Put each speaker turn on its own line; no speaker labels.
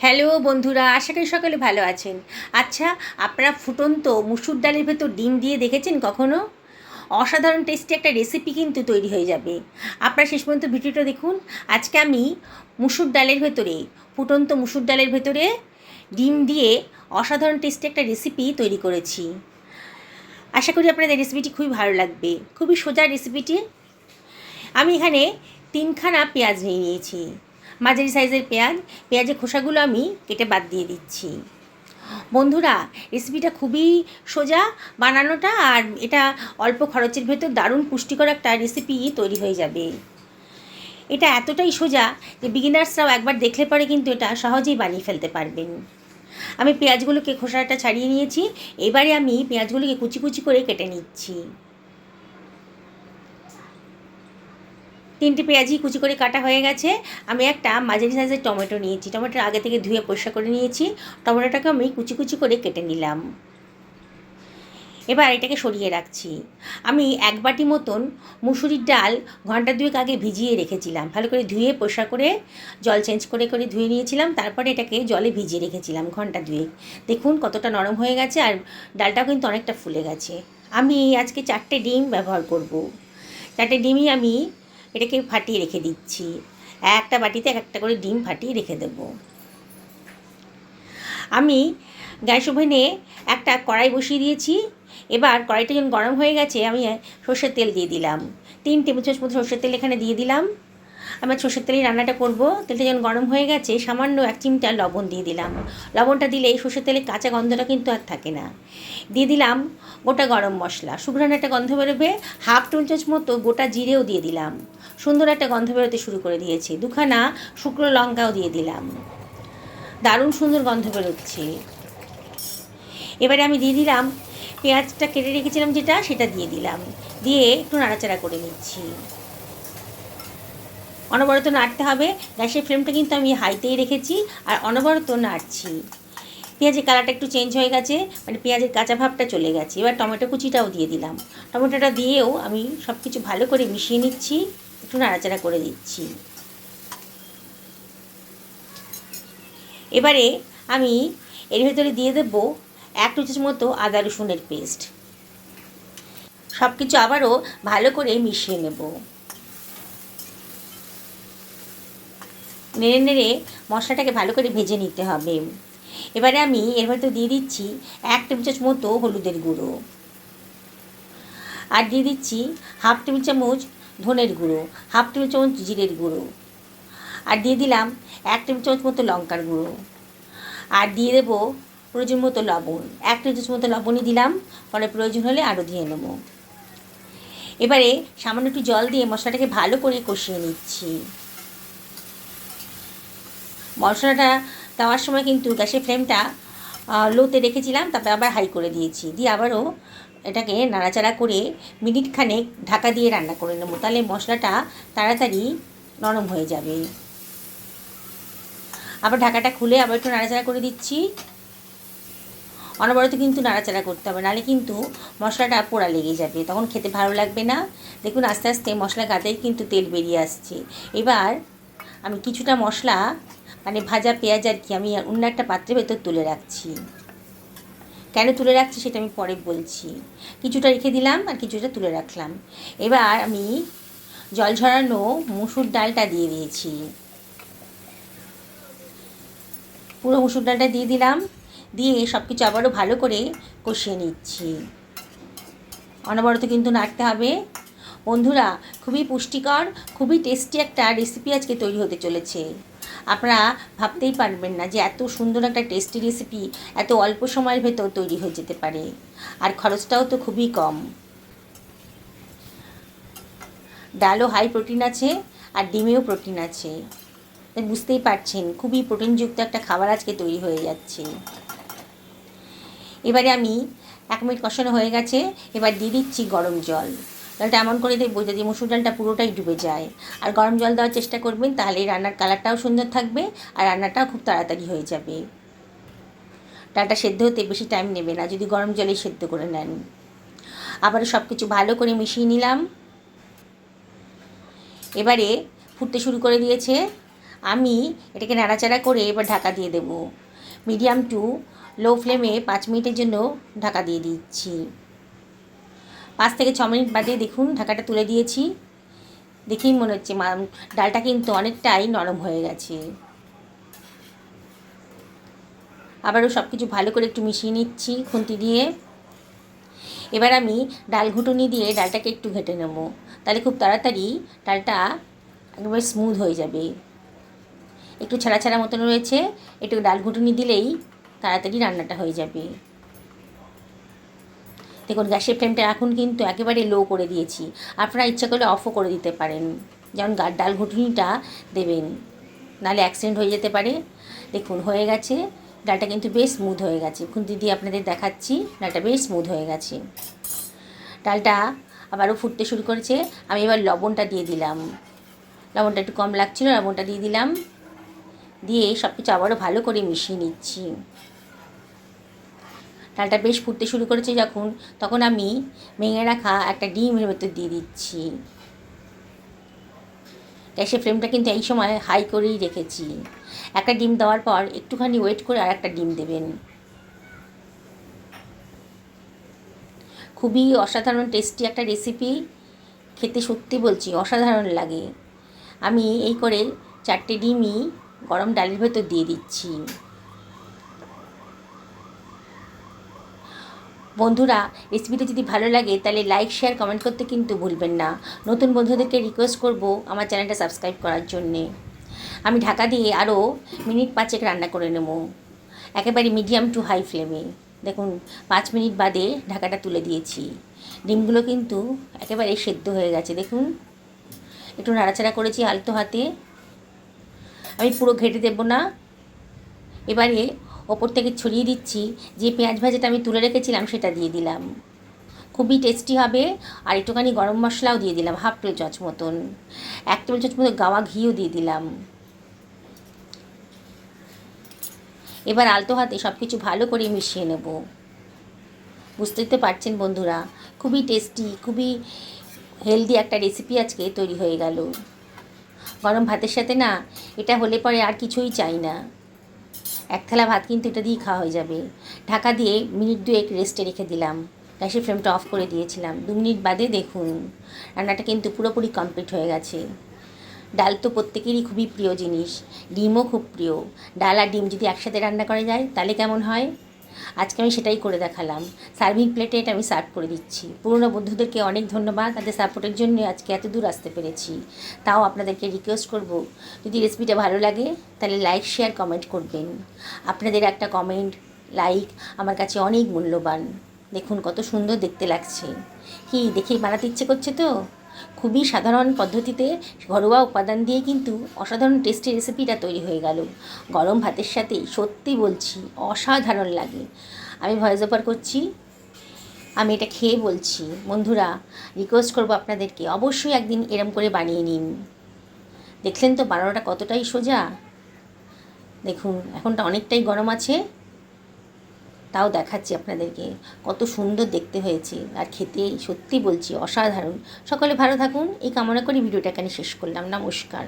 Hello বন্ধুরা, আশা করি সকলে ভালো আছেন। আচ্ছা, আপনারা ফুটন্ত মুসুর ডালের ভেতর ডিম দিয়ে দেখেছেন কখনো? অসাধারণ টেস্টি একটা রেসিপি কিন্তু তৈরি হয়ে যাবে। আপনারা শেষ পর্যন্ত ভিডিওটা দেখুন। আজকে আমি মুসুর ডালের ভেতরে, ফুটন্ত মুসুর ডালের ভেতরে ডিম দিয়ে অসাধারণ টেস্টি একটা রেসিপি তৈরি করেছি। আশা করি আপনাদের রেসিপিটি খুবই ভালো লাগবে। খুবই সোজা রেসিপিটি। আমি এখানে 3খানা পেঁয়াজ নিয়ে নিয়েছি, মাঝারি সাইজের পেঁয়াজের খোসাগুলো আমি কেটে বাদ দিয়ে দিচ্ছি। বন্ধুরা, রেসিপিটা খুবই সোজা বানানোটা, আর এটা অল্প খরচের ভেতর দারুণ পুষ্টিকর একটা রেসিপি তৈরি হয়ে যাবে। এটা এতটাই সোজা যে বিগিনার্সরাও একবার দেখলে পরে কিন্তু এটা সহজেই বানিয়ে ফেলতে পারবেন। আমি পেঁয়াজগুলোকে খোসাটা ছাড়িয়ে নিয়েছি। এবারে আমি পেঁয়াজগুলোকে কুচি কুচি করে কেটে নিচ্ছি। 3টে পেঁয়াজই কুচি করে কাটা হয়ে গেছে। আমি একটা মাঝারি সাইজের টমেটো নিয়েছি। টমেটোর আগে থেকে ধুয়ে পরিষ্কার করে নিয়েছি। টমেটোটাকে আমি কুচি কুচি করে কেটে নিলাম। এবার এটাকে সরিয়ে রাখছি। আমি 1 বাটি মতন মুসুরির ডাল ঘন্টা 2 আগে ভিজিয়ে রেখেছিলাম। ভালো করে ধুয়ে পরিষ্কার করে জল চেঞ্জ করে করে ধুয়ে নিয়েছিলাম। তারপরে এটাকে জলে ভিজিয়ে রেখেছিলাম ঘন্টা 2। দেখুন কতটা নরম হয়ে গেছে, আর ডালটাও কিন্তু অনেকটা ফুলে গেছে। আমি আজকে 4টে ডিম ব্যবহার করব। 4টে ডিমই আমি এটাকে ফাটিয়ে রেখে দিচ্ছি। একটা বাটিতে একটা করে ডিম ফাটিয়ে রেখে দেব। আমি গ্যাস ওভেনে একটা কড়াই বসিয়ে দিয়েছি। এবার কড়াইটা যখন গরম হয়ে গেছে, আমি সর্ষের তেল দিয়ে দিলাম। 3 টেবিল চামচ মতো সর্ষের তেল এখানে দিয়ে দিলাম। আমার সর্ষের তেলেই রান্নাটা করব। তেলটা যখন গরম হয়ে গেছে, সামান্য 1 চিমটা লবণ দিয়ে দিলাম। লবণটা দিলে সর্ষের তেলের কাঁচা গন্ধটা কিন্তু আর থাকে না। দিয়ে দিলাম গোটা গরম মশলা, শুকনো একটা গন্ধ বেরোবে। 1/2 টেবিল চামচ মতো গোটা জিরেও দিয়ে দিলাম। সুন্দর একটা গন্ধ বেরোতে শুরু করে দিয়েছে। 2খানা শুকনো লঙ্কাও দিয়ে দিলাম। দারুণ সুন্দর গন্ধ বেরোচ্ছে। এবারে আমি দিয়ে দিলাম পেঁয়াজটা কেটে রেখেছিলাম সেটা দিয়ে দিলাম। দিয়ে একটু নাড়াচাড়া করে নিচ্ছি। অনবরত নাড়তে হবে। গ্যাসের ফ্লেমটা কিন্তু আমি হাইতেই রেখেছি, আর অনবরত নাড়ছি। পেঁয়াজের কালারটা একটু চেঞ্জ হয়ে গেছে, মানে পেঁয়াজের কাঁচা ভাবটা চলে গেছে। এবার টমেটো কুচিটাও দিয়ে দিলাম। টমেটোটা দিয়েও আমি সব কিছু ভালো করে মিশিয়ে নিচ্ছি, একটু নাড়াচাড়া করে দিচ্ছি। এবারে আমি এর ভেতরে দিয়ে দেবো 1 টেবিল মতো আদা রসুনের পেস্ট। সব কিছু আবারও ভালো করে মিশিয়ে নেব। নেড়ে নেড়ে মশলাটাকে ভালো করে ভেজে নিতে হবে। এবারে আমি এর ভেতরে দিয়ে দিচ্ছি 1 টেবিল চামচ মতো হলুদের গুঁড়ো, আর দিয়ে দিচ্ছি 1/2 টেবিল চামচ ধনের গুঁড়ো, 1/2 টেবিল চামচ জিরের গুঁড়ো, আর দিয়ে দিলাম 1 টেবিল চামচ মতো লঙ্কার গুঁড়ো, আর দিয়ে দেবো প্রয়োজন মতো লবণ। 1 টেবিল চামচ মতো লবণই দিলাম, পরে প্রয়োজন হলে আরও দিয়ে নেব। এবারে সামান্য একটু জল দিয়ে মশলাটাকে ভালো করে কষিয়ে নিচ্ছি। মশলাটা দেওয়ার সময় কিন্তু গ্যাসের ফ্লেমটা লোতে রেখেছিলাম, তারপরে আবার হাই করে দিয়েছি। দিয়ে আবারও এটাকে নাড়াচাড়া করে মিনিট খানেক ঢাকা দিয়ে রান্না করে নেব। তাহলে মশলাটা তাড়াতাড়ি নরম হয়ে যাবে। আবার ঢাকাটা খুলে আবার একটু নাড়াচাড়া করে দিচ্ছি। অনবরত কিন্তু নাড়াচাড়া করতে হবে, নাহলে কিন্তু মশলাটা পোড়া লেগে যাবে, তখন খেতে ভালো লাগবে না। দেখুন আস্তে আস্তে মশলা গাতেই কিন্তু তেল বেরিয়ে আসছে। এবার আমি কিছুটা মশলা, মানে ভাজা পেঁয়াজ আর কি, আমি অন্য একটা পাত্রের ভেতর তুলে রাখছি। কেন তুলে রাখছি সেটা আমি পরে বলছি। কিছুটা রেখে দিলাম আর কিছুটা তুলে রাখলাম। এবার আমি জল ঝরানো মুসুর ডালটা দিয়ে দিয়েছি। পুরো মুসুর ডালটা দিয়ে দিলাম। দিয়ে সব কিছু আবারও ভালো করে কষিয়ে নিচ্ছি। অনবরত কিন্তু নাড়তে হবে। বন্ধুরা, খুবই পুষ্টিকর, খুবই টেস্টি একটা রেসিপি আজকে তৈরি হতে চলেছে। আপনারা ভাবতেই পারবেন না যে এত সুন্দর একটা টেস্টি রেসিপি এত অল্প সময়ের ভেতর তৈরি হয়ে যেতে পারে, আর খরচটাও তো খুবই কম। ডালও হাই প্রোটিন আছে, আর ডিমেও প্রোটিন আছে। তাই বুঝতেই পারছেন খুবই প্রোটিনযুক্ত একটা খাবার আজকে তৈরি হয়ে যাচ্ছে। এবারে আমি 1 মিনিট কষানো হয়ে গেছে। এবার দিয়ে দিচ্ছি গরম জল। ডালটা এমন করে দেবো যাতে মুসুর ডালটা পুরোটাই ডুবে যায়। আর গরম জল দেওয়ার চেষ্টা করবেন, তাহলে রান্নার কালারটাও সুন্দর থাকবে, আর রান্নাটাও খুব তাড়াতাড়ি হয়ে যাবে। ডালটা সেদ্ধ হতে বেশি টাইম নেবে না যদি গরম জলেই সেদ্ধ করে নেন। আবারও সব কিছু ভালো করে মিশিয়ে নিলাম। এবারে ফুটতে শুরু করে দিয়েছে। আমি এটাকে নাড়াচাড়া করে এবার ঢাকা দিয়ে দেব। মিডিয়াম টু লো ফ্লেমে 5 মিনিটের জন্য ঢাকা দিয়ে দিচ্ছি। 5 থেকে 6 মিনিট বাদে দেখুন ঢাকাটা তুলে দিয়েছি। দেখেই মনে হচ্ছে ডালটা কিন্তু অনেকটাই নরম হয়ে গেছে। আবারও সব কিছু ভালো করে একটু মিশিয়ে নিচ্ছি খুন্তি দিয়ে। এবার আমি ডাল ঘুটুনি দিয়ে ডালটাকে একটু ঘেটে নেব, তাহলে খুব তাড়াতাড়ি ডালটা একেবারে স্মুথ হয়ে যাবে। একটু ছাড়া ছাড়া মতন রয়েছে, একটু ডাল ঘুটুনি দিলেই তাড়াতাড়ি রান্নাটা হয়ে যাবে। দেখুন গ্যাসের ফ্লেমটা এখন কিন্তু একেবারে লো করে দিয়েছি। আপনারা ইচ্ছা করলে অফও করে দিতে পারেন, যেমন ডাল ঘুটুনিটা দেবেন, নাহলে অ্যাক্সিডেন্ট হয়ে যেতে পারে। দেখুন হয়ে গেছে, ডালটা কিন্তু বেশ স্মুথ হয়ে গেছে। খুন্তি দিয়ে আপনাদের দেখাচ্ছি, ডালটা বেশ স্মুথ হয়ে গেছে। ডালটা আবারও ফুটতে শুরু করেছে। আমি এবার লবণটা দিয়ে দিলাম। লবণটা একটু কম লাগছিল, লবণটা দিয়ে দিলাম। দিয়ে সব কিছু আবারও ভালো করে মিশিয়ে নিচ্ছি। ডালটা বেশ ফুটতে শুরু করেছে যখন, তখন আমি ভেঙে রাখা একটা ডিমের ভেতর দিয়ে দিচ্ছি। গ্যাসের ফ্লেমটা কিন্তু এই সময় হাই করেই রেখেছি। একটা ডিম দেওয়ার পর একটুখানি ওয়েট করে আর একটা ডিম দেবেন। খুবই অসাধারণ টেস্টি একটা রেসিপি, খেতে সত্যি বলছি অসাধারণ লাগে। আমি এই করে 4টে ডিমই গরম ডালের ভেতর দিয়ে দিচ্ছি। বন্ধুরা, রেসিপিটা যদি ভালো লাগে তাহলে লাইক শেয়ার কমেন্ট করতে কিন্তু ভুলবেন না। নতুন বন্ধুদেরকে রিকোয়েস্ট করব আমার চ্যানেলটা সাবস্ক্রাইব করার জন্যে। আমি ঢাকা দিয়ে আরও মিনিট 5 রান্না করে নেব, একেবারে মিডিয়াম টু হাই ফ্লেমে। দেখুন 5 মিনিট বাদে ঢাকাটা তুলে দিয়েছি। ডিমগুলো কিন্তু একেবারে সেদ্ধ হয়ে গেছে। দেখুন একটু নাড়াচাড়া করেছি আলতো হাতে। আমি পুরো ঘেটে দেব না। এবারে ওপর থেকে ছড়িয়ে দিচ্ছি যে পেঁয়াজ ভাজাটা আমি তুলে রেখেছিলাম, সেটা দিয়ে দিলাম। খুবই টেস্টি হবে। আর একটুখানি গরম মশলাও দিয়ে দিলাম, হাফ টেবিল চামচ মতন। 1 টেবিল চামচ মতো গাওয়া ঘিও দিয়ে দিলাম। এবার আলতো হাতে সব কিছু ভালো করে মিশিয়ে নেব। বুঝতেই তো পারছেন বন্ধুরা, খুবই টেস্টি, খুবই হেলদি একটা রেসিপি আজকে তৈরি হয়ে গেল। গরম ভাতের সাথে না এটা হলে পরে আর কিছুই চাই না। 1 থালা ভাত কিন্তু এটা দিয়েই খাওয়া হয়ে যাবে। ঢাকা দিয়ে মিনিট 2 রেস্টে রেখে দিলাম। গ্যাসের ফ্লেমটা অফ করে দিয়েছিলাম। 2 মিনিট বাদে দেখুন রান্নাটা কিন্তু পুরোপুরি কমপ্লিট হয়ে গেছে। ডাল তো প্রত্যেকেরই খুবই প্রিয় জিনিস, ডিমও খুব প্রিয়। ডাল আর ডিম যদি একসাথে রান্না করা যায় তাহলে কেমন হয়? আজকে আমি সেটাই করে দেখালাম। সার্ভিং প্লেটে এটা আমি সার্ভ করে দিচ্ছি। পুরনো বন্ধুদেরকে অনেক ধন্যবাদ, তাদের সাপোর্টের জন্য আজকে এত দূর আসতে পেরেছি। তাও আপনাদেরকে রিকোয়েস্ট করব, যদি রেসিপিটা ভালো লাগে তাহলে লাইক শেয়ার কমেন্ট করবেন। আপনাদের একটা কমেন্ট লাইক আমার কাছে অনেক মূল্যবান। দেখুন কত সুন্দর দেখতে লাগছে, কি দেখেই বানাতে ইচ্ছে করছে তো। খুবই সাধারণ পদ্ধতিতে ঘরোয়া উপাদান দিয়ে কিন্তু অসাধারণ টেস্টি রেসিপিটা তৈরি হয়ে গেল। গরম ভাতের সাথে সত্যি বলছি অসাধারণ লাগে। আমি ভয়েস ওভার করছি, আমি এটা খেয়ে বলছি। বন্ধুরা, রিকোয়েস্ট করবো আপনাদেরকে অবশ্যই একদিন এরম করে বানিয়ে নিন। দেখলেন তো বানানোটা কতটাই সোজা। দেখুন এখনটা অনেকটাই গরম আছে, তাও দেখাচ্ছি আপনাদেরকে কত সুন্দর দেখতে হয়েছে। আর খেতে সত্যি বলছি অসাধারণ। সকলে ভালো থাকুন এই কামনা করে ভিডিওটা এখানে শেষ করলাম। নমস্কার।